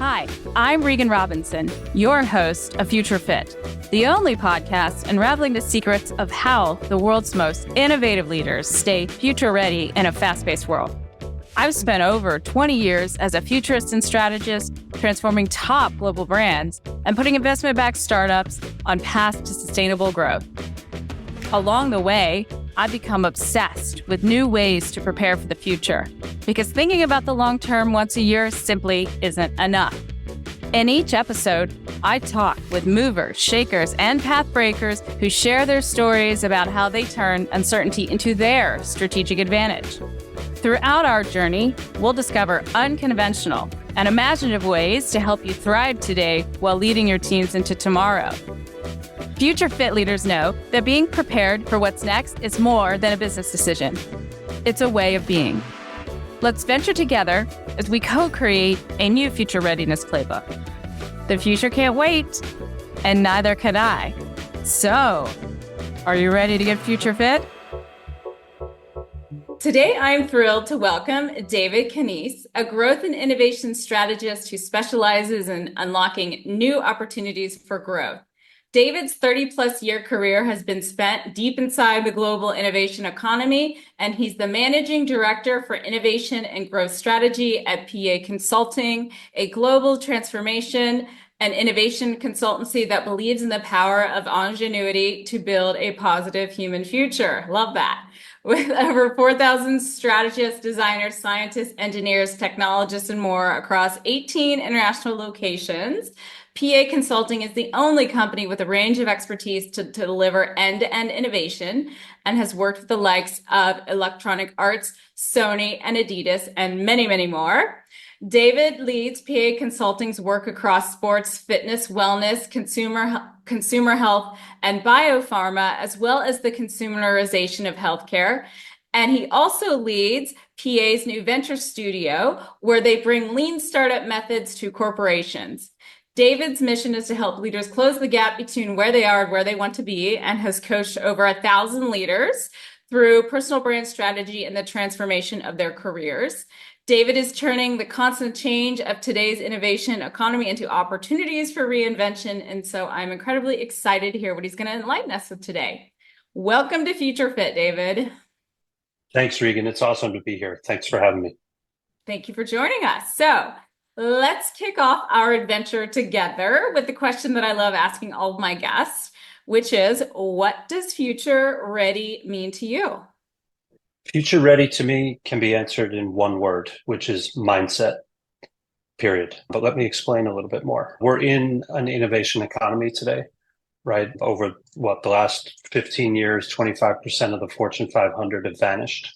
Hi, I'm Regan Robinson, your host of Future Fit, the only podcast unraveling the secrets of how the world's most innovative leaders stay future ready in a fast-paced world. I've spent over 20 years as a futurist and strategist, transforming top global brands and putting investment-backed startups on paths to sustainable growth. Along the way, I've become obsessed with new ways to prepare for the future, because thinking about the long term once a year simply isn't enough. In each episode, I talk with movers, shakers, and path breakers who share their stories about how they turn uncertainty into their strategic advantage. Throughout our journey, we'll discover unconventional and imaginative ways to help you thrive today while leading your teams into tomorrow. Future Fit leaders know that being prepared for what's next is more than a business decision. It's a way of being. Let's venture together as we co-create a new future readiness playbook. The future can't wait, and neither can I. So, are you ready to get future fit? Today, I'm thrilled to welcome David Knies, a growth and innovation strategist who specializes in unlocking new opportunities for growth. David's 30-plus year career has been spent deep inside the global innovation economy, and he's the managing director for innovation and growth strategy at PA Consulting, a global transformation and innovation consultancy that believes in the power of ingenuity to build a positive human future. Love that. With over 4,000 strategists, designers, scientists, engineers, technologists, and more across 18 international locations, PA Consulting is the only company with a range of expertise to deliver end-to-end innovation and has worked with the likes of Electronic Arts, Sony, and Adidas, and many, many more. David leads PA Consulting's work across sports, fitness, wellness, consumer health, and biopharma, as well as the consumerization of healthcare. And he also leads PA's new venture studio, where they bring lean startup methods to corporations. David's mission is to help leaders close the gap between where they are and where they want to be, and has coached over 1,000 leaders through personal brand strategy and the transformation of their careers. David is turning the constant change of today's innovation economy into opportunities for reinvention, and so I'm incredibly excited to hear what he's going to enlighten us with today. Welcome to Future Fit, David. Thanks, Regan. It's awesome to be here. Thanks for having me. Thank you for joining us. So, let's kick off our adventure together with the question that I love asking all of my guests, which is, what does future ready mean to you? Future ready to me can be answered in one word, which is mindset, period. But let me explain a little bit more. We're in an innovation economy today, right? Over the last 15 years, 25% of the Fortune 500 have vanished,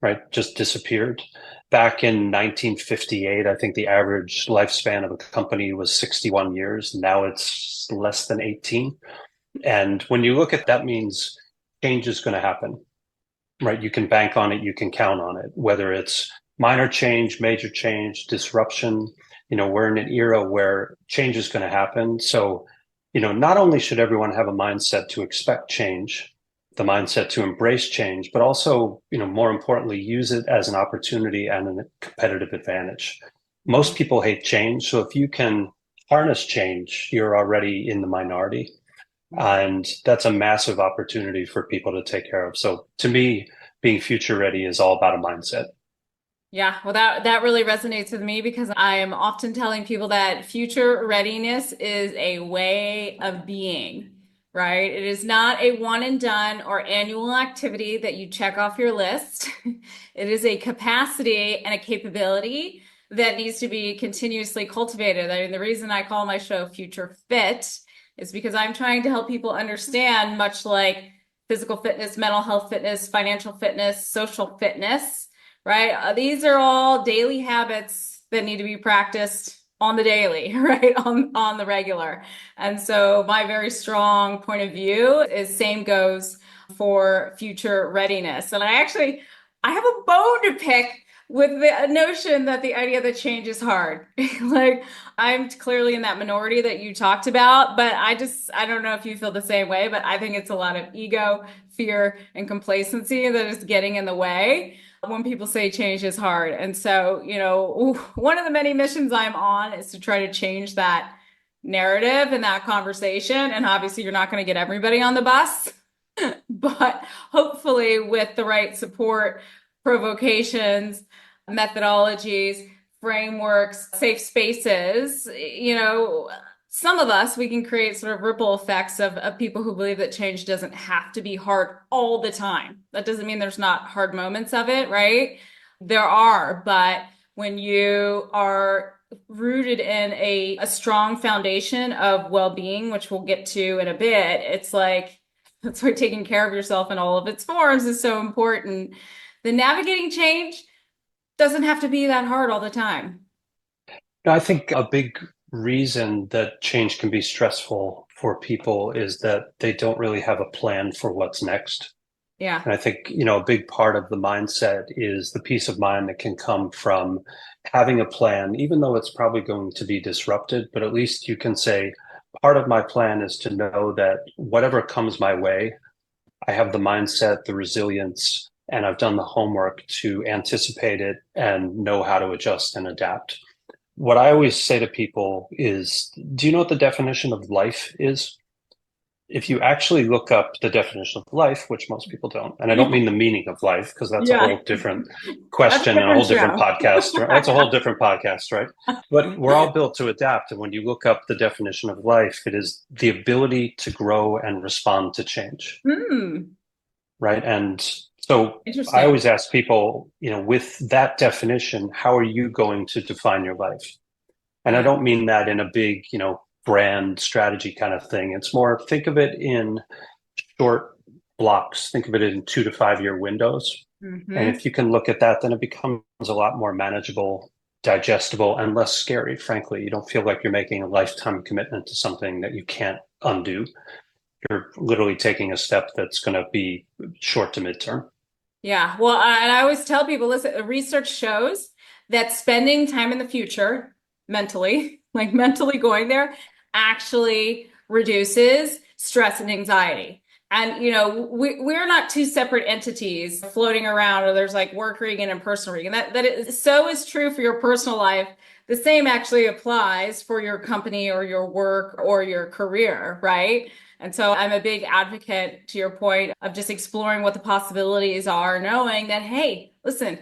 right? Just disappeared. Back in 1958, I think the average lifespan of a company was 61 years. Now it's less than 18. And when you look at that, means change is going to happen, right? You can bank on it. You can count on it, whether it's minor change, major change, disruption. We're in an era where change is going to happen. So, not only should everyone have a mindset to expect change, the mindset to embrace change, but also, more importantly, use it as an opportunity and a competitive advantage. Most people hate change. So if you can harness change, you're already in the minority. And that's a massive opportunity for people to take care of. So to me, being future ready is all about a mindset. Yeah, well, that really resonates with me, because I am often telling people that future readiness is a way of being. Right? It is not a one and done or annual activity that you check off your list. It is a capacity and a capability that needs to be continuously cultivated. I mean, the reason I call my show Future Fit is because I'm trying to help people understand, much like physical fitness, mental health fitness, financial fitness, social fitness, right? These are all daily habits that need to be practiced on the daily, right? On the regular. And so my very strong point of view is same goes for future readiness. And I have a bone to pick with the notion that the idea that change is hard. Like, I'm clearly in that minority that you talked about, but I don't know if you feel the same way, but I think it's a lot of ego, fear, and complacency that is getting in the way. when people say change is hard. And so, one of the many missions I'm on is to try to change that narrative and that conversation. And obviously, you're not going to get everybody on the bus, but hopefully, with the right support, provocations, methodologies, frameworks, safe spaces, some of us, we can create sort of ripple effects of people who believe that change doesn't have to be hard all the time. That doesn't mean there's not hard moments of it, right? There are, but when you are rooted in a strong foundation of well-being, which we'll get to in a bit, it's like that's why taking care of yourself in all of its forms is so important. The navigating change doesn't have to be that hard all the time. I think a big reason that change can be stressful for people is that they don't really have a plan for what's next. Yeah. And I think, a big part of the mindset is the peace of mind that can come from having a plan, even though it's probably going to be disrupted, but at least you can say, part of my plan is to know that whatever comes my way, I have the mindset, the resilience, and I've done the homework to anticipate it and know how to adjust and adapt. What I always say to people is, do you know what the definition of life is? If you actually look up the definition of life, which most people don't, and I don't mean the meaning of life, because that's a Yeah. whole different That's a question and a whole different different show. podcast. Right? That's a whole different podcast, right? But we're all built to adapt. And when you look up the definition of life, it is the ability to grow and respond to change. Hmm. Right. And so I Interesting. always ask people, with that definition, how are you going to define your life? And I Yeah. don't mean that in a big, brand strategy kind of thing. It's more, think of it in short blocks. Think of it in 2 to 5 year windows. And Hmm. if you can look at that, then it becomes a lot more manageable, digestible, and less scary, frankly. You don't feel like you're making a lifetime commitment to something that you can't undo. You're literally taking a step that's going to be short to midterm. Yeah. Well, and I always tell people, listen, the research shows that spending time in the future mentally, like mentally going there, actually reduces stress and anxiety. And we're not two separate entities floating around, or there's like work Regan and personal Regan. That is so is true for your personal life. The same actually applies for your company or your work or your career, right? And so I'm a big advocate, to your point, of just exploring what the possibilities are, knowing that, hey, listen,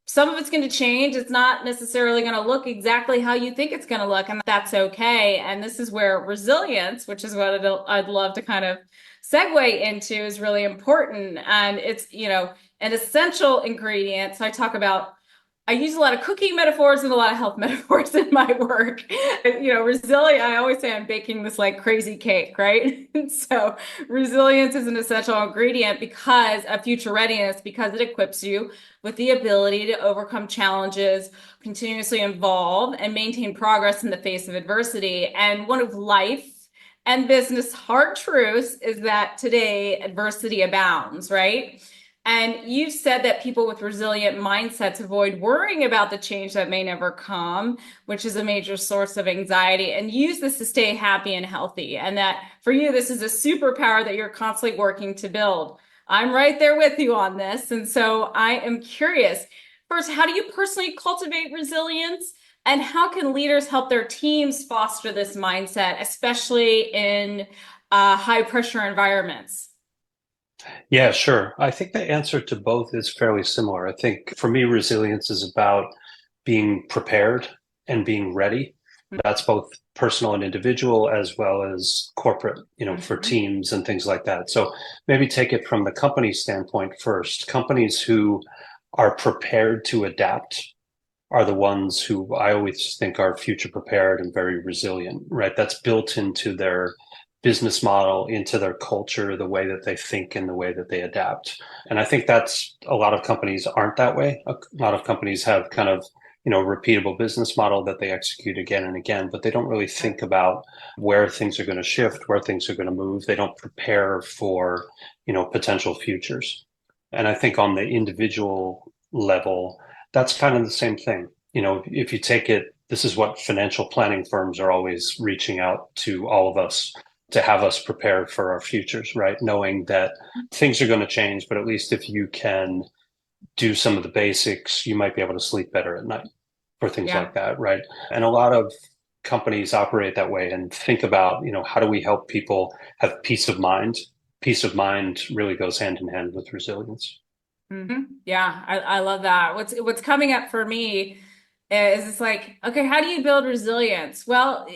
some of it's going to change. It's not necessarily going to look exactly how you think it's going to look, and that's okay. And this is where resilience, which is what I'd love to kind of segue into, is really important. And it's, an essential ingredient. So I talk about I use a lot of cooking metaphors and a lot of health metaphors in my work. Resilient, I always say I'm baking this like crazy cake, right? So resilience is an essential ingredient because of future readiness, because it equips you with the ability to overcome challenges, continuously evolve, and maintain progress in the face of adversity. And one of life and business hard truths is that today adversity abounds, right? And you've said that people with resilient mindsets avoid worrying about the change that may never come, which is a major source of anxiety, and use this to stay happy and healthy. And that for you, this is a superpower that you're constantly working to build. I'm right there with you on this. And so I am curious, first, how do you personally cultivate resilience? And how can leaders help their teams foster this mindset, especially in high pressure environments? Yeah, sure. I think the answer to both is fairly similar. I think for me, resilience is about being prepared and being ready. That's both personal and individual as well as corporate, for Mhm. teams and things like that. So maybe take it from the company standpoint first. Companies who are prepared to adapt are the ones who I always think are future prepared and very resilient, right? That's built into their business model, into their culture, the way that they think and the way that they adapt. And I think that's a lot of companies aren't that way. A lot of companies have kind of, a repeatable business model that they execute again and again, but they don't really think about where things are going to shift, where things are going to move. They don't prepare for, potential futures. And I think on the individual level, that's kind of the same thing. If you take it, this is what financial planning firms are always reaching out to all of us to have us prepared for our futures, right? Knowing that things are going to change, but at least if you can do some of the basics, you might be able to sleep better at night for things Yeah. like that, right? And a lot of companies operate that way and think about, how do we help people have peace of mind? Peace of mind really goes hand in hand with resilience. Yeah, I love that. What's coming up for me is it's like, okay, how do you build resilience? Well,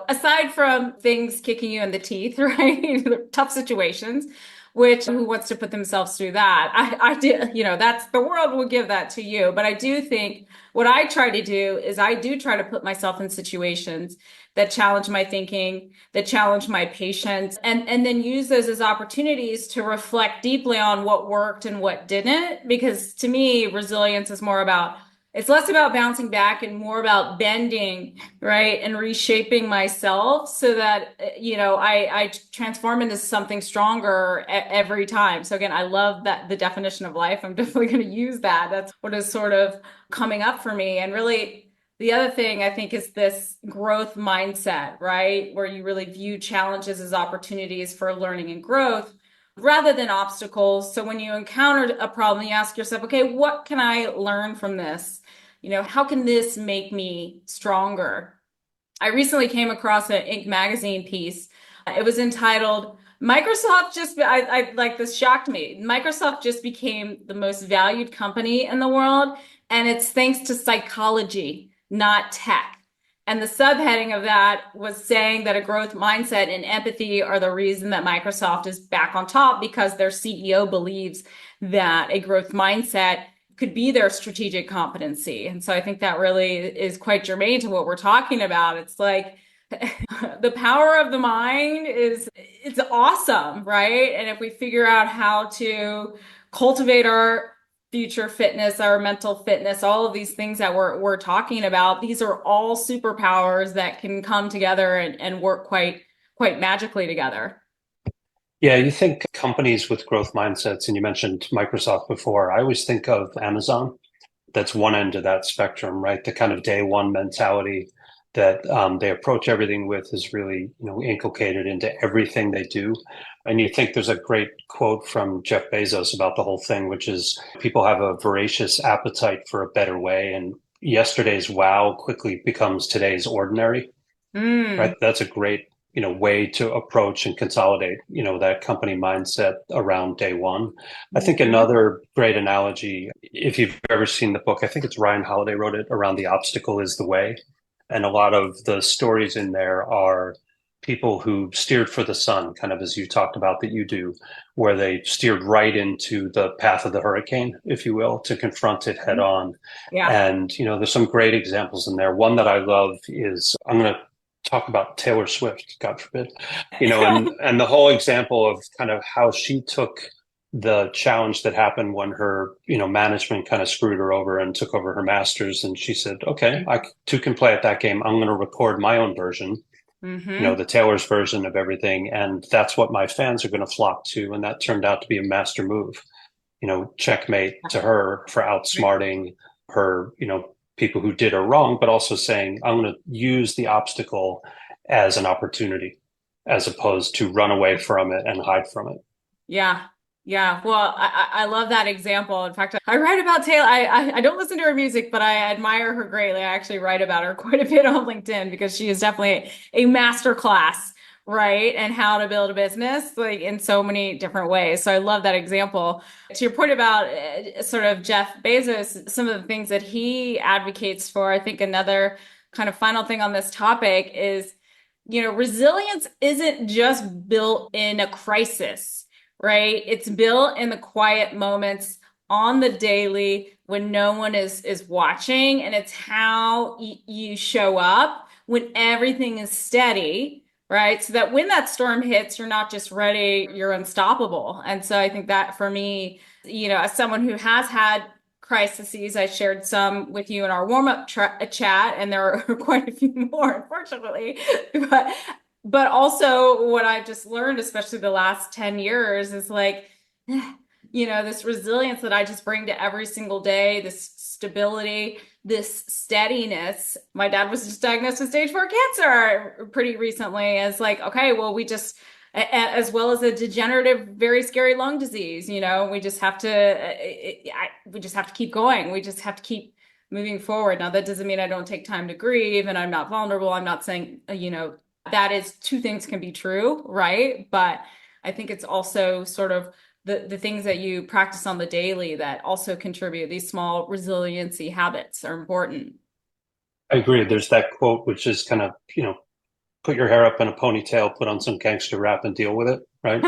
aside from things kicking you in the teeth, right? Tough situations, which who wants to put themselves through that? I do, that's the world will give that to you. But I do think what I try to do is I do try to put myself in situations that challenge my thinking, that challenge my patience, and then use those as opportunities to reflect deeply on what worked and what didn't. Because to me, resilience is more about it's less about bouncing back and more about bending, right? And reshaping myself so that, I transform into something stronger every time. So again, I love that the definition of life. I'm definitely going to use that. That's what is sort of coming up for me. And really, the other thing I think is this growth mindset, right? Where you really view challenges as opportunities for learning and growth rather than obstacles. So when you encounter a problem, you ask yourself, okay, what can I learn from this? How can this make me stronger? I recently came across an Inc. magazine piece. It was entitled Microsoft just I like this shocked me. Microsoft just became the most valued company in the world, and it's thanks to psychology, not tech. And the subheading of that was saying that a growth mindset and empathy are the reason that Microsoft is back on top because their CEO believes that a growth mindset could be their strategic competency. And so I think that really is quite germane to what we're talking about. It's like the power of the mind it's awesome, right? And if we figure out how to cultivate our future fitness, our mental fitness, all of these things that we're talking about, these are all superpowers that can come together and work quite magically together. Yeah, you think companies with growth mindsets, and you mentioned Microsoft before. I always think of Amazon. That's one end of that spectrum, right? The kind of day one mentality that they approach everything with is really, inculcated into everything they do. And you think there's a great quote from Jeff Bezos about the whole thing, which is people have a voracious appetite for a better way, and yesterday's wow quickly becomes today's ordinary, right? Mm. That's a great, way to approach and consolidate, that company mindset around day one. I think Mhm. another great analogy, if you've ever seen the book, I think it's Ryan Holiday wrote it, Around the Obstacle is the Way. And a lot of the stories in there are people who steered for the sun, kind of as you talked about that you do, where they steered right into the path of the hurricane, if you will, to confront it head on. Yeah. And, there's some great examples in there. One that I love is I'm going to talk about Taylor Swift, God forbid, and the whole example of kind of how she took the challenge that happened when her, management kind of screwed her over and took over her masters. And she said, okay, I too can play at that game. I'm going to record my own version, Hmm. the Taylor's version of everything. And that's what my fans are going to flock to. And that turned out to be a master move, checkmate to her for outsmarting her, people who did her wrong, but also saying, I'm going to use the obstacle as an opportunity as opposed to run away from it and hide from it. Yeah. Yeah. Well, I love that example. In fact, I write about Taylor. I don't listen to her music, but I admire her greatly. I actually write about her quite a bit on LinkedIn because she is definitely a master class, right? And how to build a business like in so many different ways. So I love that example. To your point about sort of Jeff Bezos, some of the things that he advocates for, I think another kind of final thing on this topic is, resilience isn't just built in a crisis, right? It's built in the quiet moments on the daily when no one is watching, and it's how you show up when everything is steady, right? So that when that storm hits, you're not just ready, you're unstoppable. And so I think that for me, as someone who has had crises, I shared some with you in our warm-up chat, and there are quite a few more, unfortunately. But also what I've just learned, especially the last 10 years, is like, this resilience that I just bring to every single day, this stability, this steadiness. My dad was just diagnosed with stage 4 cancer pretty recently. It's like, okay, well, we just as well as a degenerative, very scary lung disease. We just have to, we just have to keep going. We just have to keep moving forward. Now, that doesn't mean I don't take time to grieve and I'm not vulnerable. I'm not saying, that is two things can be true, right? But I think it's also sort of the things that you practice on the daily that also contribute. These small resiliency habits are important. I agree. There's that quote, which is kind of, put your hair up in a ponytail, put on some gangster rap and deal with it, right?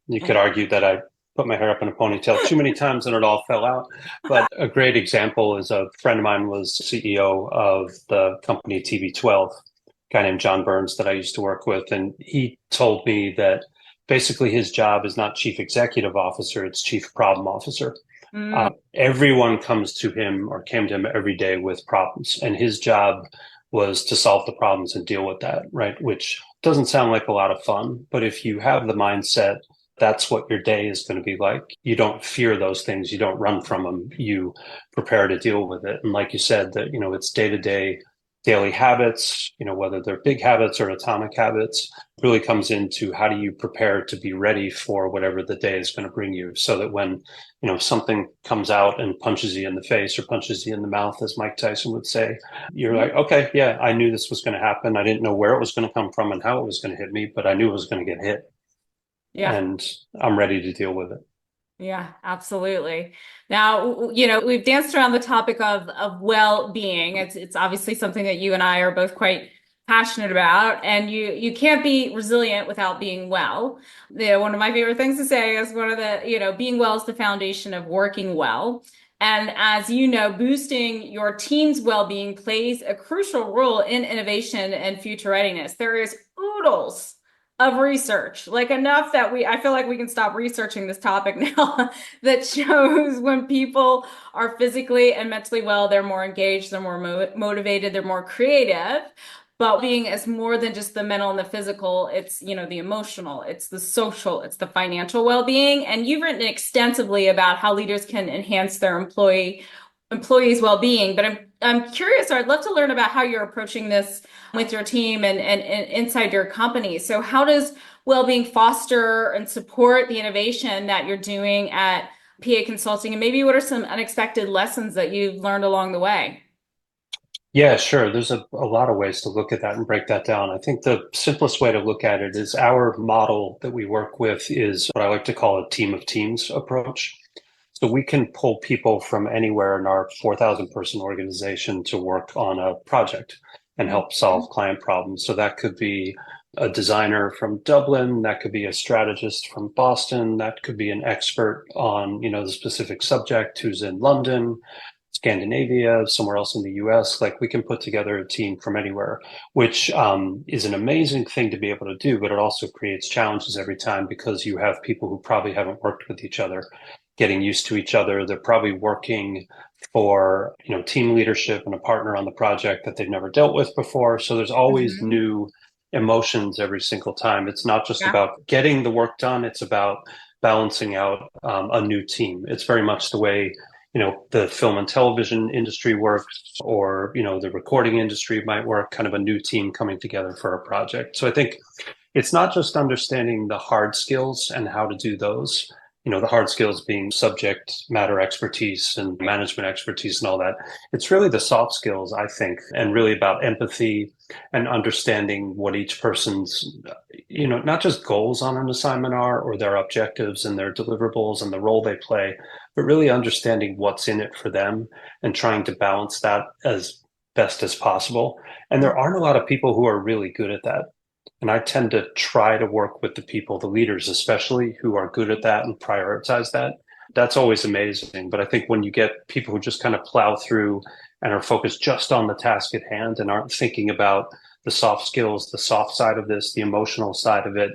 You could argue that I put my hair up in a ponytail too many times and it all fell out. But a great example is a friend of mine was CEO of the company TB12, a guy named John Burns that I used to work with. And he told me that basically his job is not chief executive officer, it's chief problem officer. Mm, Everyone comes to him or came to him every day with problems, and his job was to solve the problems and deal with that, right? Which doesn't sound like a lot of fun, but if you have the mindset that's what your day is going to be like, you don't fear those things, you don't run from them, you prepare to deal with it. And like you said, that it's day to day daily habits, whether they're big habits or atomic habits, really comes into how do you prepare to be ready for whatever the day is going to bring you, so that when something comes out and punches you in the face or punches you in the mouth, as Mike Tyson would say, you're like, okay, yeah, I knew this was going to happen. I didn't know where it was going to come from and how it was going to hit me, but I knew it was going to get hit, yeah. and I'm ready to deal with it. Yeah, absolutely. Now, we've danced around the topic of well-being. It's obviously something that you and I are both quite passionate about, and you can't be resilient without being well. One of my favorite things to say is one of the, being well is the foundation of working well. And as you know, boosting your team's well-being plays a crucial role in innovation and future readiness. There is oodles of research, like enough that I feel like we can stop researching this topic now that shows when people are physically and mentally well, they're more engaged, they're more motivated, they're more creative. But being is more than just the mental and the physical. It's, the emotional, it's the social, it's the financial well-being. And you've written extensively about how leaders can enhance their employees' well-being. But I'm curious, or I'd love to learn about how you're approaching this with your team and inside your company. So how does well-being foster and support the innovation that you're doing at PA Consulting? And maybe what are some unexpected lessons that you've learned along the way? Yeah, sure. There's a lot of ways to look at that and break that down. I think the simplest way to look at it is our model that we work with is what I like to call a team of teams approach. So we can pull people from anywhere in our 4,000 person organization to work on a project and help Mhm. solve client problems. So that could be a designer from Dublin, that could be a strategist from Boston, that could be an expert on, the specific subject who's in London, Scandinavia, somewhere else in the US. Like we can put together a team from anywhere, which is an amazing thing to be able to do, but it also creates challenges every time because you have people who probably haven't worked with each other, getting used to each other. They're probably working for, team leadership and a partner on the project that they've never dealt with before. So there's always Mhm. new emotions every single time. It's not just Yeah. about getting the work done, it's about balancing out a new team. It's very much the way the film and television industry works, or the recording industry might work, kind of a new team coming together for a project. So I think it's not just understanding the hard skills and how to do those, the hard skills being subject matter expertise and management expertise and all that. It's really the soft skills, I think, and really about empathy and understanding what each person's, not just goals on an assignment are, or their objectives and their deliverables and the role they play, but really understanding what's in it for them and trying to balance that as best as possible. And there aren't a lot of people who are really good at that. And I tend to try to work with the people, the leaders especially, who are good at that and prioritize that. That's always amazing. But I think when you get people who just kind of plow through and are focused just on the task at hand and aren't thinking about the soft skills, the soft side of this, the emotional side of it,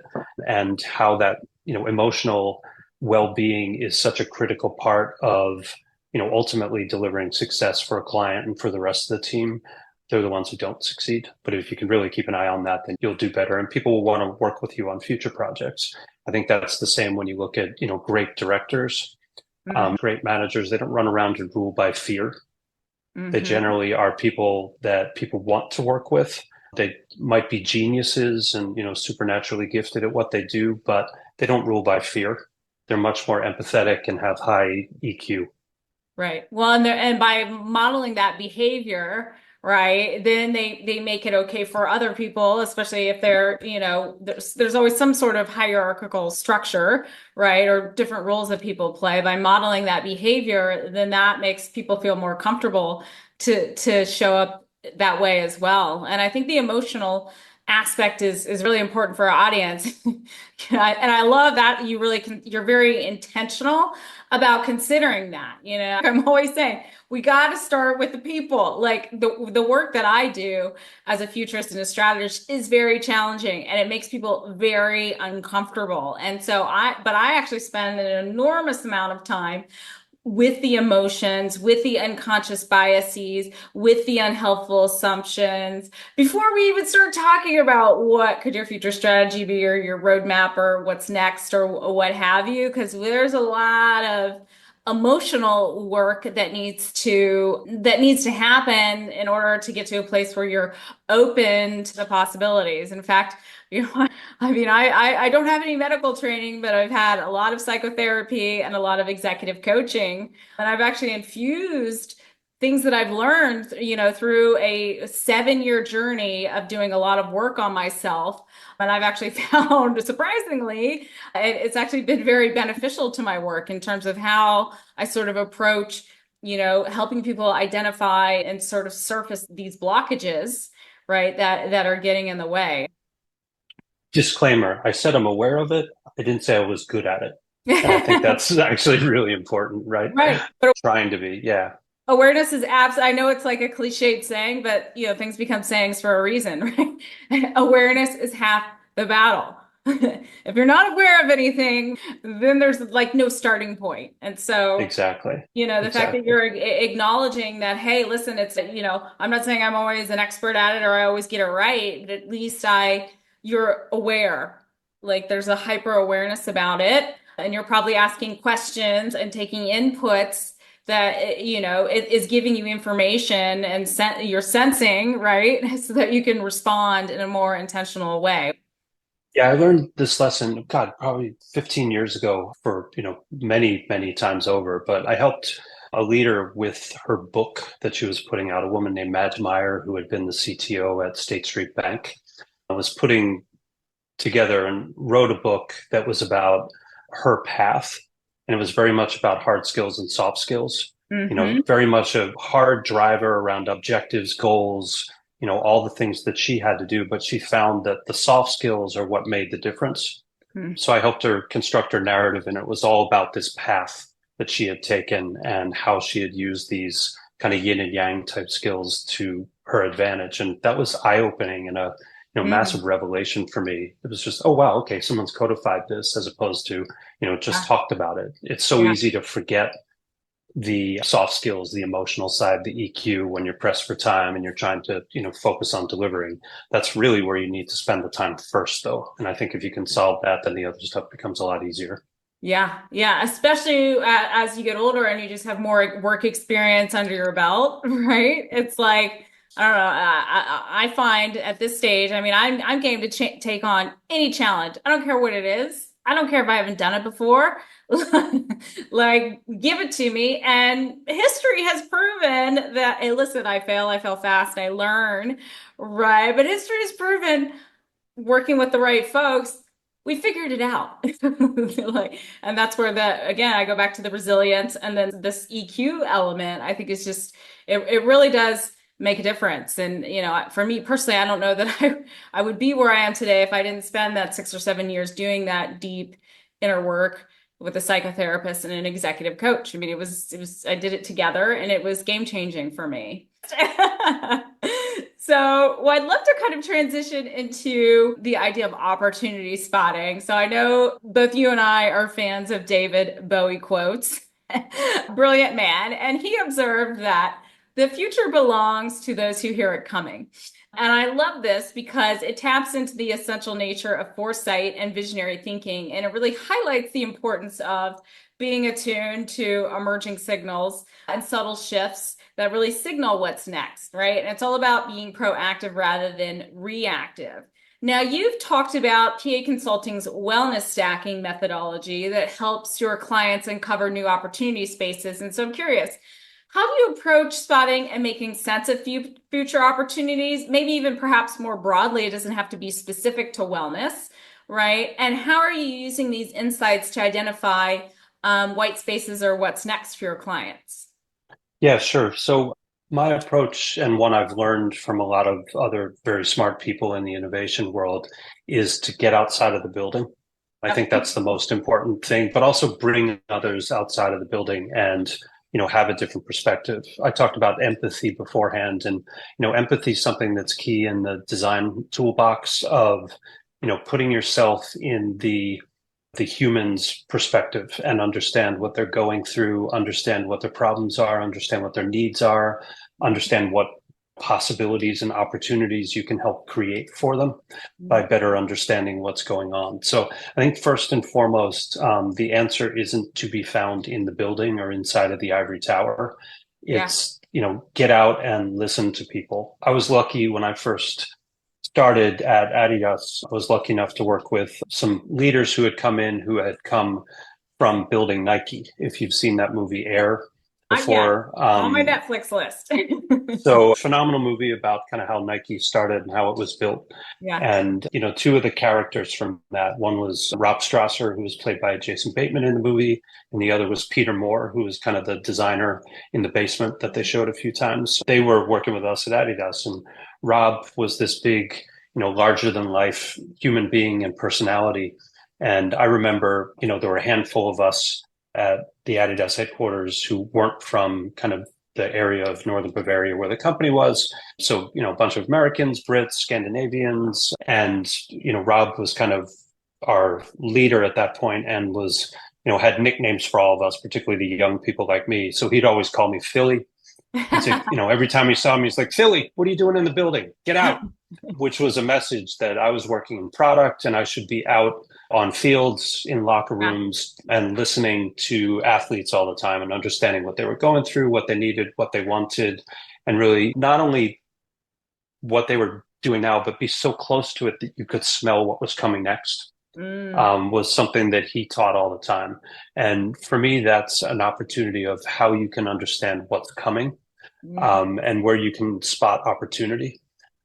and how that, emotional well-being is such a critical part of, ultimately delivering success for a client and for the rest of the team, they're the ones who don't succeed. But if you can really keep an eye on that, then you'll do better and people will want to work with you on future projects. I think that's the same when you look at, great directors, Mhm. great managers. They don't run around and rule by fear. They Mhm. generally are people that people want to work with. They might be geniuses and, supernaturally gifted at what they do, but they don't rule by fear. They're much more empathetic and have high EQ. Right. Well, and by modeling that behavior, right, then they make it okay for other people, especially if they're, there's always some sort of hierarchical structure, right, or different roles that people play. By modeling that behavior, then that makes people feel more comfortable to show up that way as well. And I think the emotional aspect is really important for our audience. And I love that you're very intentional about considering that. I'm always saying we got to start with the people. Like the work that I do as a futurist and a strategist is very challenging and it makes people very uncomfortable. And so but I actually spend an enormous amount of time with the emotions, with the unconscious biases, with the unhelpful assumptions, before we even start talking about what could your future strategy be or your roadmap or what's next or what have you, because there's a lot of emotional work that needs to happen in order to get to a place where you're open to the possibilities. In fact, I mean, I don't have any medical training, but I've had a lot of psychotherapy and a lot of executive coaching. And I've actually infused things that I've learned, through a 7-year journey of doing a lot of work on myself. And I've actually found, surprisingly, it's actually been very beneficial to my work in terms of how I sort of approach, helping people identify and sort of surface these blockages, right, that are getting in the way. Disclaimer, I said I'm aware of it. I didn't say I was good at it. And I think that's actually really important, right? Right. But Trying to be, yeah. awareness is abs. I know it's like a cliched saying, but things become sayings for a reason, right? Awareness is half the battle. If you're not aware of anything, then there's like no starting point. And so, Exactly. the fact that Exactly. you're acknowledging that, hey, listen, I'm not saying I'm always an expert at it or I always get it right, but at least you're aware. Like there's a hyper awareness about it, and you're probably asking questions and taking inputs that it is giving you information and you're sensing, right? So that you can respond in a more intentional way. Yeah, I learned this lesson, God, probably 15 years ago for, many, many times over. But I helped a leader with her book that she was putting out, a woman named Madge Meyer, who had been the CTO at State Street Bank. I was putting together and wrote a book that was about her path. And it was very much about hard skills and soft skills, Mm-hmm. very much a hard driver around objectives, goals, all the things that she had to do. But she found that the soft skills are what made the difference. So I helped her construct her narrative, and it was all about this path that she had taken and how she had used these kind of yin and yang type skills to her advantage. And that was eye-opening and a Mm-hmm. massive revelation for me. It was just, oh wow, okay, someone's codified this as opposed to, just Yeah. talked about it. It's so Yeah. easy to forget the soft skills, the emotional side, the EQ when you're pressed for time and you're trying to, focus on delivering. That's really where you need to spend the time first, though. And I think if you can solve that, then the other stuff becomes a lot easier. Yeah, yeah, especially as you get older and you just have more work experience under your belt, right? It's like, I don't know, I find at this stage, I mean, I'm game to ch take on any challenge. I don't care what it is. I don't care if I haven't done it before. Like, give it to me. And history has proven that, hey, listen, I fail fast, I learn, right? But history has proven working with the right folks, we figured it out. Like, and that's where again, I go back to the resilience and then this EQ element, I think is just, it really does make a difference. And, for me personally, I don't know that I would be where I am today if I didn't spend that 6 or 7 years doing that deep inner work with a psychotherapist and an executive coach. I mean, I did it together and it was game changing for me. So, well, I'd love to kind of transition into the idea of opportunity spotting. So, I know both you and I are fans of David Bowie quotes. Brilliant man. And he observed that the future belongs to those who hear it coming. And I love this because it taps into the essential nature of foresight and visionary thinking. And it really highlights the importance of being attuned to emerging signals and subtle shifts that really signal what's next, right? And it's all about being proactive rather than reactive. Now, you've talked about PA Consulting's wellness stacking methodology that helps your clients uncover new opportunity spaces. And so I'm curious, how do you approach spotting and making sense of future opportunities? Maybe even perhaps more broadly, it doesn't have to be specific to wellness, right? And how are you using these insights to identify white spaces or what's next for your clients? Yeah, sure. So my approach, and one I've learned from a lot of other very smart people in the innovation world, is to get outside of the building. I think Yep. that's the most important thing, but also bring others outside of the building and, have a different perspective. I talked about empathy beforehand, and, empathy is something that's key in the design toolbox of, putting yourself in the human's perspective and understand what they're going through, understand what their problems are, understand what their needs are, understand what possibilities and opportunities you can help create for them by better understanding what's going on. So I think first and foremost, the answer isn't to be found in the building or inside of the ivory tower. Yeah. It's, get out and listen to people. I was lucky when I first started at Adidas. I was lucky enough to work with some leaders who had come in who had come from building Nike. If you've seen that movie Air Yeah, before, on my Netflix list. so phenomenal movie about kind of how Nike started and how it was built. Yeah. And, two of the characters from that, one was Rob Strasser, who was played by Jason Bateman in the movie, and the other was Peter Moore, who was kind of the designer in the basement that they showed a few times. They were working with us at Adidas, and Rob was this big, larger than life human being and personality. And I remember, there were a handful of us at the Adidas headquarters who weren't from kind of the area of northern Bavaria where the company was. So, a bunch of Americans, Brits, Scandinavians, and, Rob was kind of our leader at that point and was, had nicknames for all of us, particularly the young people like me. So he'd always call me Philly. He'd say, every time he saw me, he's like, Philly, what are you doing in the building? Get out. Which was a message that I was working in product and I should be out on fields, in locker Yeah. rooms, and listening to athletes all the time and understanding what they were going through, what they needed, what they wanted, and really not only what they were doing now, but be so close to it that you could smell what was coming next. Mm. Was something that he taught all the time. And for me, that's an opportunity of how you can understand what's coming, Mhm. and where you can spot opportunity.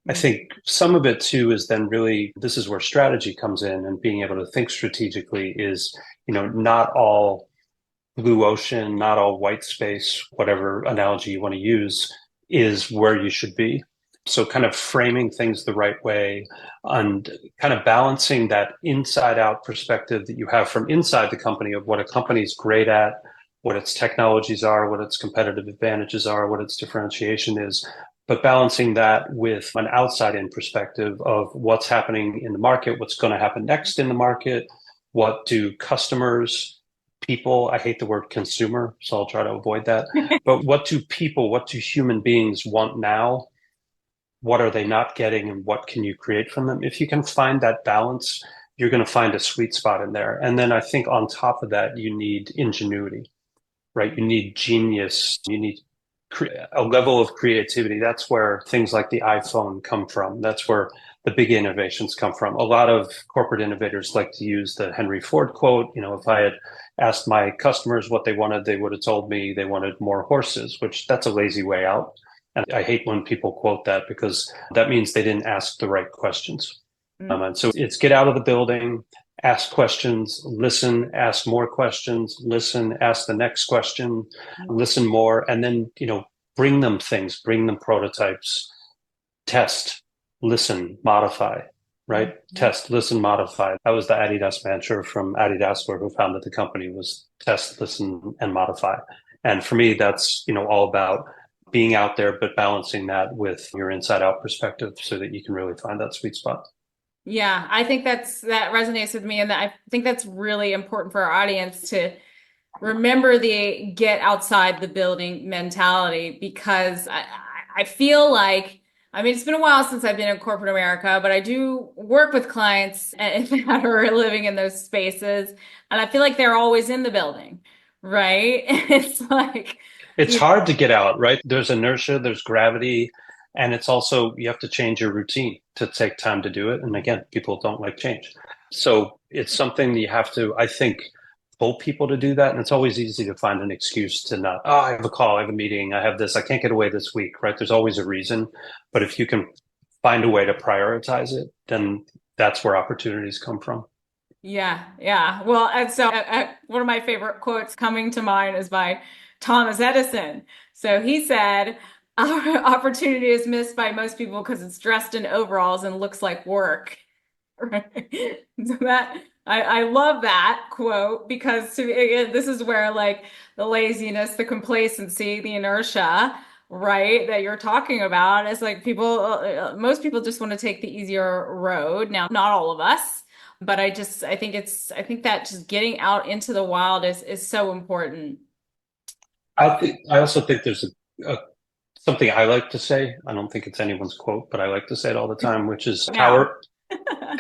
I Mhm. think some of it too is then really this is where strategy comes in, and being able to think strategically is, not all blue ocean, not all white space, whatever analogy you want to use, is where you should be. So kind of framing things the right way and kind of balancing that inside out perspective that you have from inside the company of what a company is great at, what its technologies are, what its competitive advantages are, what its differentiation is, but balancing that with an outside in perspective of what's happening in the market, what's going to happen next in the market, what do customers, people, I hate the word consumer, so I'll try to avoid that. But what do people, what do human beings want now? What are they not getting, and what can you create from them? If you can find that balance, you're going to find a sweet spot in there. And then I think on top of that, you need ingenuity, right? You need genius, you need a level of creativity. That's where things like the iPhone come from. That's where the big innovations come from. A lot of corporate innovators like to use the Henry Ford quote. If I had asked my customers what they wanted, they would have told me they wanted more horses, which that's a lazy way out. And I hate when people quote that because that means they didn't ask the right questions. Mm. And so it's get out of the building, ask questions, listen, ask more questions, listen, ask the next question, listen more, and then, bring them things, bring them prototypes, test, listen, modify, right? Mhm. Test, listen, modify. That was the Adidas mantra from Adidas, who founded the company, was test, listen, and modify. And for me, that's, all about being out there, but balancing that with your inside out perspective so that you can really find that sweet spot. Yeah, I think that resonates with me, and I think that's really important for our audience to remember the get outside the building mentality because I feel like, I mean, it's been a while since I've been in corporate America, but I do work with clients that are living in those spaces, and I feel like they're always in the building, right? It's like, It's you hard to get out, right? There's inertia, there's gravity, and it's also you have to change your routine to take time to do it. And again, people don't like change. So it's something you have to, I think, pull people to do that. And it's always easy to find an excuse to not, oh, I have a call, I have a meeting, I have this, I can't get away this week, right? There's always a reason. But if you can find a way to prioritize it, then that's where opportunities come from. yeah, yeah. Well, and so one of my favorite quotes coming to mind is by Thomas Edison. So he said, "Our opportunity is missed by most people because it's dressed in overalls and looks like work." Right. So that I love that quote because again, this is where like the laziness, the complacency, the inertia, right, that you're talking about is like people, most people just want to take the easier road. Now, not all of us, but I think that just getting out into the wild is so important. I also think there's a something I like to say. I don't think it's anyone's quote, but I like to say it all the time, which is Now.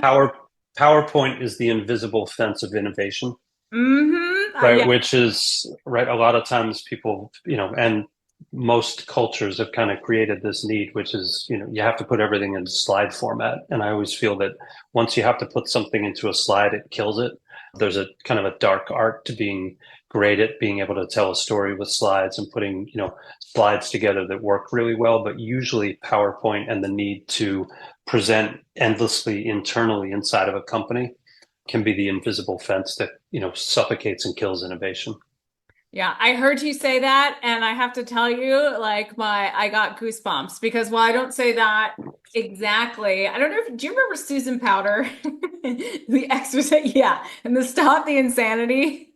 power, PowerPoint is the invisible fence of innovation, Mm-hmm. right? Yeah. Which is right. A lot of times people, and most cultures have kind of created this need, which is, you have to put everything into slide format. And I always feel that once you have to put something into a slide, it kills it. There's a kind of a dark art to being great at being able to tell a story with slides and putting, slides together that work really well. But usually PowerPoint and the need to present endlessly internally inside of a company can be the invisible fence that, suffocates and kills innovation. Yeah, I heard you say that, and I have to tell you, like I got goosebumps because while I don't say that exactly, I don't know if do you remember Susan Powder, the exercise? Yeah, and the Stop the Insanity.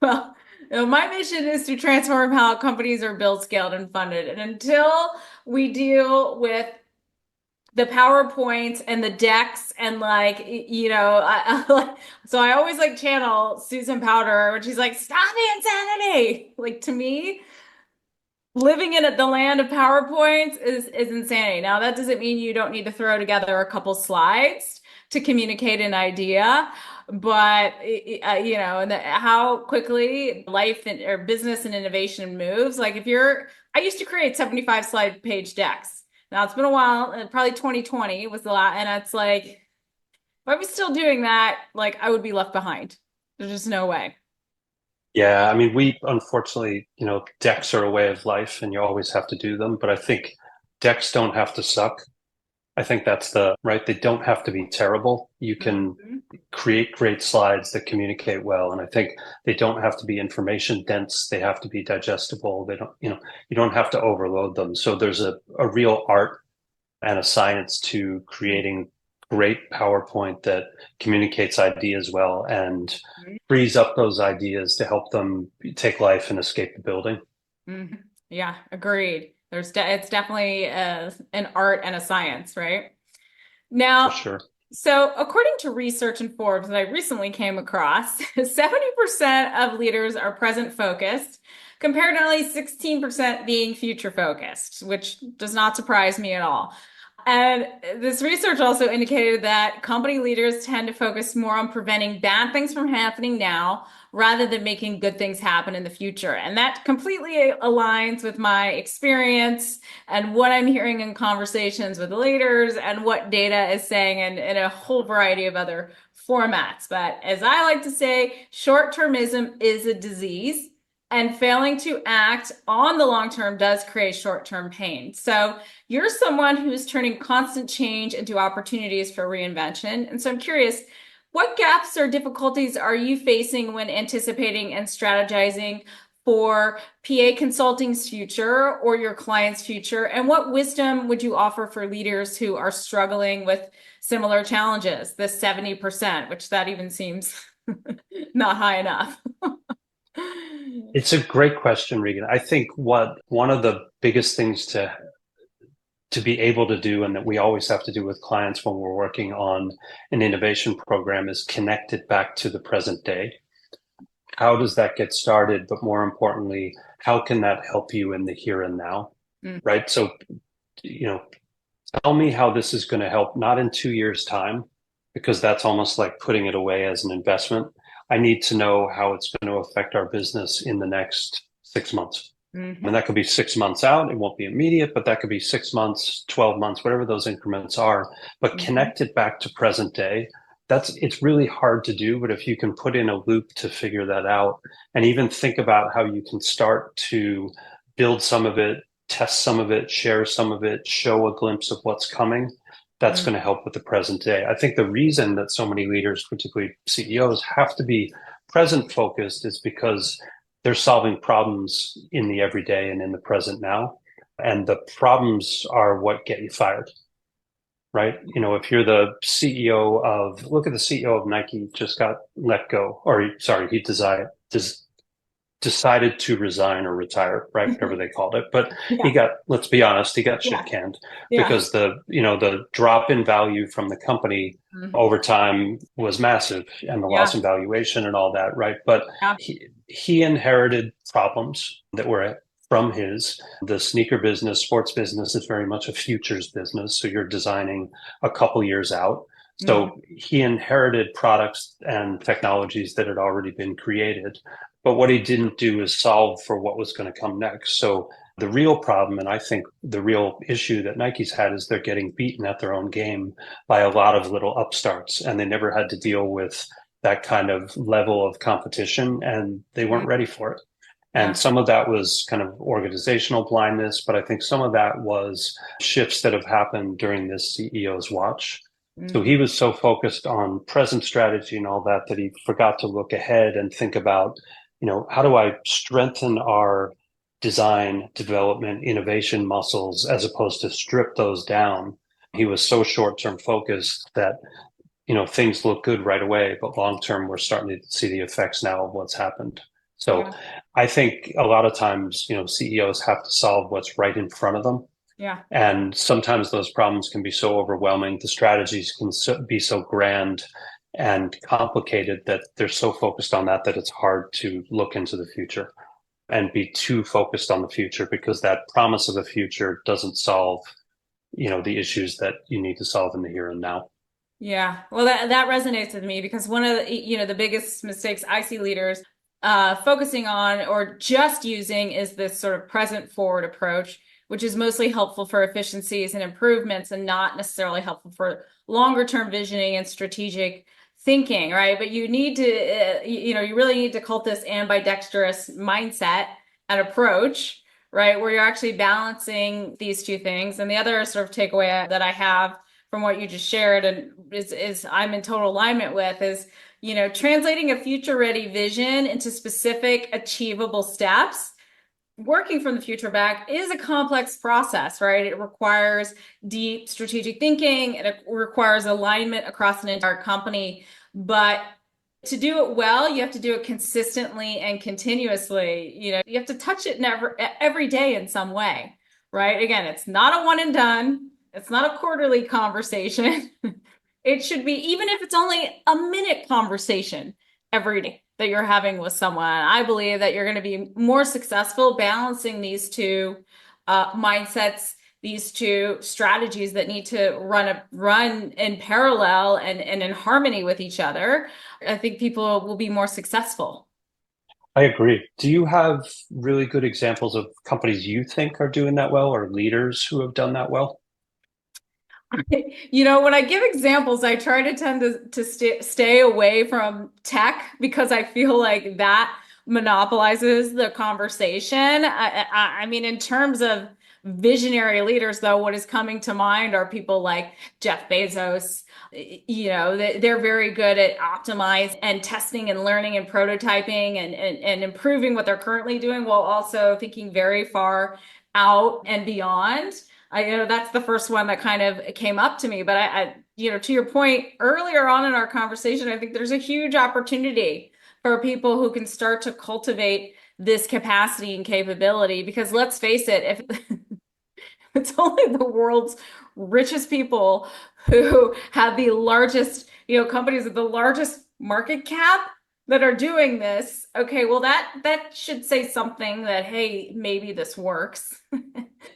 Well, my mission is to transform how companies are built, scaled, and funded, and until we deal with the PowerPoints and the decks and like so I always like channel Susan Powder when she's like, "Stop the insanity!" Like to me, living in the land of PowerPoints is insanity. Now that doesn't mean you don't need to throw together a couple slides to communicate an idea, but and how quickly life or business and innovation moves. Like if you're, I used to create 75 slide page decks. Now it's been a while, probably 2020 was the last, and it's like if I was still doing that, like I would be left behind. There's just no way. Yeah, I mean, we unfortunately, decks are a way of life and you always have to do them. But I think decks don't have to suck. I think that's the right. They don't have to be terrible. You can Mhm. create great slides that communicate well. And I think they don't have to be information dense. They have to be digestible. They don't, you don't have to overload them. So there's a real art and a science to creating great PowerPoint that communicates ideas well and frees up those ideas to help them take life and escape the building. Mhm. Yeah, agreed. It's definitely an art and a science, right? For Now, sure. so according to research in Forbes that I recently came across, 70% of leaders are present focused, compared to only 16% being future focused, which does not surprise me at all. And this research also indicated that company leaders tend to focus more on preventing bad things from happening now rather than making good things happen in the future. And that completely aligns with my experience and what I'm hearing in conversations with leaders and what data is saying in a whole variety of other formats. But as I like to say, short-termism is a disease. And failing to act on the long term does create short term pain. So, you're someone who's turning constant change into opportunities for reinvention. And so I'm curious, what gaps or difficulties are you facing when anticipating and strategizing for PA Consulting's future or your client's future? And what wisdom would you offer for leaders who are struggling with similar challenges, the 70%, which that even seems not high enough? It's a great question, Regan. I think what one of the biggest things to be able to do and that we always have to do with clients when we're working on an innovation program is connect it back to the present day. How does that get started? But more importantly, how can that help you in the here and now? Mm, Right. So, you know, tell me how this is going to help, not in 2 years' time, because that's almost like putting it away as an investment. I need to know how it's going to affect our business in the next 6 months. And Mhm. that could be 6 months out. It won't be immediate, but that could be 6 months, 12 months, whatever those increments are. But Mhm. connect it back to present day. It's really hard to do, but if you can put in a loop to figure that out and even think about how you can start to build some of it, test some of it, share some of it, show a glimpse of what's coming, that's Mhm. going to help with the present day. I think the reason that so many leaders, particularly CEOs, have to be present focused is because they're solving problems in the everyday and in the present now. And the problems are what get you fired, right? You know, if you're the CEO of, look at the CEO of Nike just got let go, or sorry, decided to resign or retire, right? Whatever they called it. But Yeah. let's be honest, he got shit Yeah. canned Yeah. because the drop in value from the company Mhm. over time was massive and the loss Yeah. in valuation and all that, right? But Yeah. he inherited problems that were from the sneaker business, sports business is very much a futures business. So you're designing a couple years out. Mhm. So he inherited products and technologies that had already been created. But what he didn't do is solve for what was going to come next. So the real problem, and I think the real issue that Nike's had, is they're getting beaten at their own game by a lot of little upstarts, and they never had to deal with that kind of level of competition, and they weren't Mhm. ready for it. And Yeah. some of that was kind of organizational blindness, but I think some of that was shifts that have happened during this CEO's watch. So Mhm. he was so focused on present strategy and all that that he forgot to look ahead and think about, how do I strengthen our design, development, innovation muscles as opposed to strip those down. He was so short-term focused that, things look good right away, but long term, we're starting to see the effects now of what's happened. So Yeah. I think a lot of times, CEOs have to solve what's right in front of them. Yeah. And sometimes those problems can be so overwhelming. The strategies can be so grand and complicated that they're so focused on that it's hard to look into the future and be too focused on the future because that promise of the future doesn't solve, the issues that you need to solve in the here and now. Yeah. Well, that resonates with me because one of the biggest mistakes I see leaders focusing on or just using is this sort of present forward approach, which is mostly helpful for efficiencies and improvements and not necessarily helpful for longer term visioning and strategic thinking, right? But you need to, you really need to cult this ambidextrous mindset and approach, right? Where you're actually balancing these two things. And the other sort of takeaway that I have from what you just shared and is I'm in total alignment with is, translating a future ready vision into specific achievable steps. Working from the future back is a complex process, right? It requires deep strategic thinking and it requires alignment across an entire company. But to do it well, you have to do it consistently and continuously. You have to touch it never every day in some way, right? Again, it's not a one and done. It's not a quarterly conversation. It should be, even if it's only a minute conversation every day that you're having with someone. I believe that you're going to be more successful balancing these two mindsets, these two strategies that need to run in parallel and in harmony with each other. I think people will be more successful. I agree. Do you have really good examples of companies you think are doing that well or leaders who have done that well? When I give examples, I try to tend to stay away from tech because I feel like that monopolizes the conversation. I mean, in terms of visionary leaders, though, what is coming to mind are people like Jeff Bezos. They're very good at optimizing and testing and learning and prototyping and improving what they're currently doing while also thinking very far out and beyond. That's the first one that kind of came up to me. But to your point earlier on in our conversation, I think there's a huge opportunity for people who can start to cultivate this capacity and capability. Because let's face it, if it's only the world's richest people who have the largest, companies with the largest market cap that are doing this. Okay, well that should say something that, hey, maybe this works.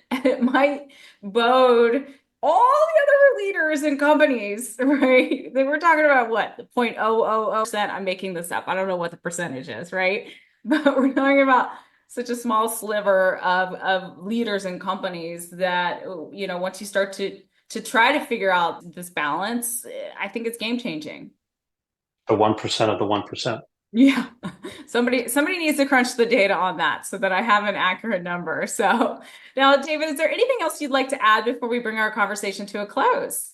And it might bode all the other leaders in companies, right? They were talking about what, the 0.000%. I'm making this up. I don't know what the percentage is, right? But we're talking about such a small sliver of leaders in companies that, once you start to try to figure out this balance, I think it's game changing. The 1% of the 1%. Yeah. Somebody needs to crunch the data on that so that I have an accurate number. So now, David, is there anything else you'd like to add before we bring our conversation to a close?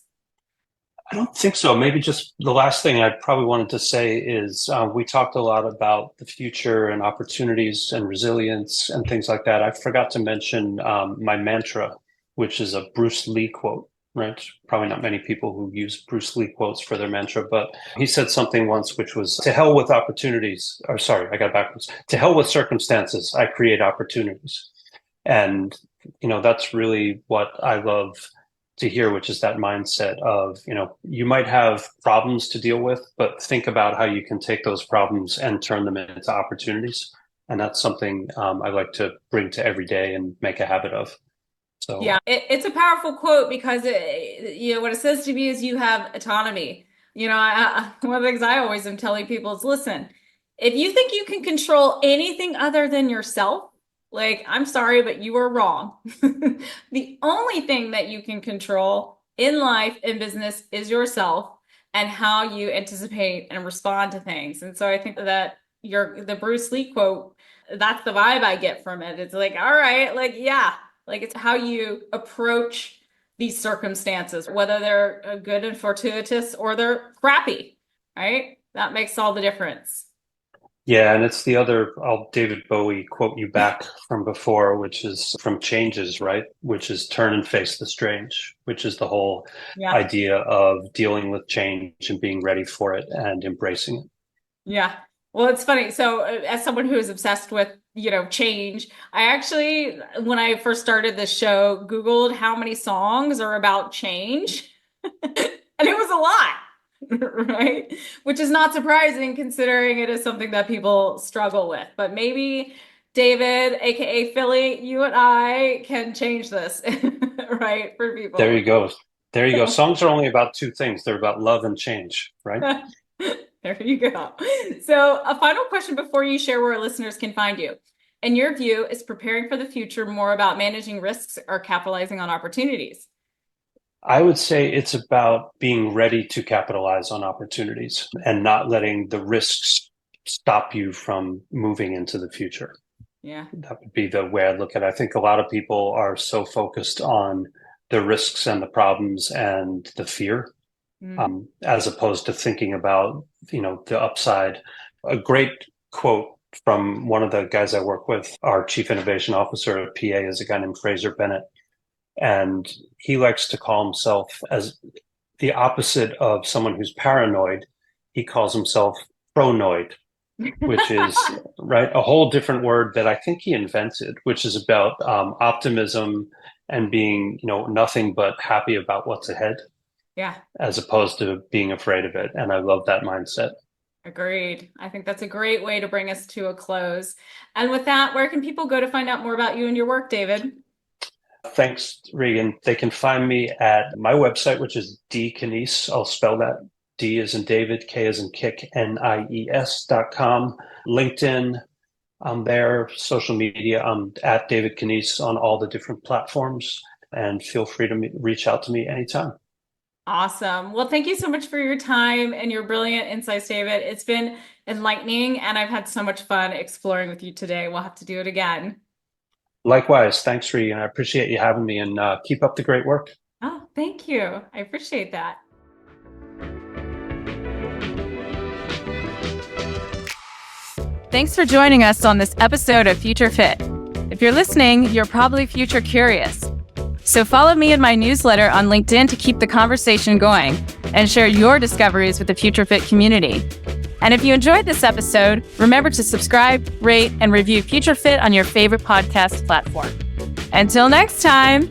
I don't think so. Maybe just the last thing I probably wanted to say is we talked a lot about the future and opportunities and resilience and things like that. I forgot to mention my mantra, which is a Bruce Lee quote, right? Probably not many people who use Bruce Lee quotes for their mantra, but he said something once, which was to hell with opportunities, or sorry, I got backwards. To hell with circumstances, I create opportunities. And, that's really what I love to hear, which is that mindset of, you might have problems to deal with, but think about how you can take those problems and turn them into opportunities. And that's something I like to bring to every day and make a habit of. So Yeah, it's a powerful quote because what it says to me is you have autonomy. One of the things I always am telling people is, listen, if you think you can control anything other than yourself, like, I'm sorry, but you are wrong. The only thing that you can control in life and business is yourself and how you anticipate and respond to things. And so I think that the Bruce Lee quote, that's the vibe I get from it. It's like, all right, like, yeah, like it's how you approach these circumstances, whether they're good and fortuitous or they're crappy, right? That makes all the difference. yeah, and it's the other, I'll David Bowie quote you back from before, which is from Changes, right? Which is turn and face the strange, which is the whole Yeah. idea of dealing with change and being ready for it and embracing it. Yeah. Well, it's funny. So, as someone who is obsessed with, change, I actually, when I first started this show, Googled how many songs are about change, and it was a lot, right? Which is not surprising considering it is something that people struggle with. But maybe David, aka Philly, you and I can change this, right, for There people. you go. There you go. Songs are only about two things. They're about love and change, right? There you go. So, a final question before you share where our listeners can find you. In your view, is preparing for the future more about managing risks or capitalizing on opportunities? I would say it's about being ready to capitalize on opportunities and not letting the risks stop you from moving into the future. Yeah. That would be the way I look at it. I think a lot of people are so focused on the risks and the problems and the fear, Mm. as opposed to thinking about, the upside. A great quote from one of the guys I work with, our chief innovation officer, PA, is a guy named Fraser Bennett. And he likes to call himself as the opposite of someone who's paranoid. He calls himself pronoid, which is right a whole different word that I think he invented, which is about optimism and being, nothing but happy about what's ahead, Yeah, as opposed to being afraid of it. And I love that mindset. agreed. I think that's a great way to bring us to a close. And with that, where can people go to find out more about you and your work, David? Thanks, Regan. They can find me at my website, which is D Knies. I'll spell that. D as in David, K as in Kick, NIES.com. LinkedIn, I'm there. Social media, I'm at David Knies on all the different platforms. And feel free to reach out to me anytime. Awesome. Well, thank you so much for your time and your brilliant insights, David. It's been enlightening, and I've had so much fun exploring with you today. We'll have to do it again. Likewise. Thanks, Regan. I appreciate you having me, and keep up the great work. Oh, thank you. I appreciate that. Thanks for joining us on this episode of Future Fit. If you're listening, you're probably future curious. So follow me in my newsletter on LinkedIn to keep the conversation going and share your discoveries with the Future Fit community. And if you enjoyed this episode, remember to subscribe, rate, and review Future Fit on your favorite podcast platform. Until next time.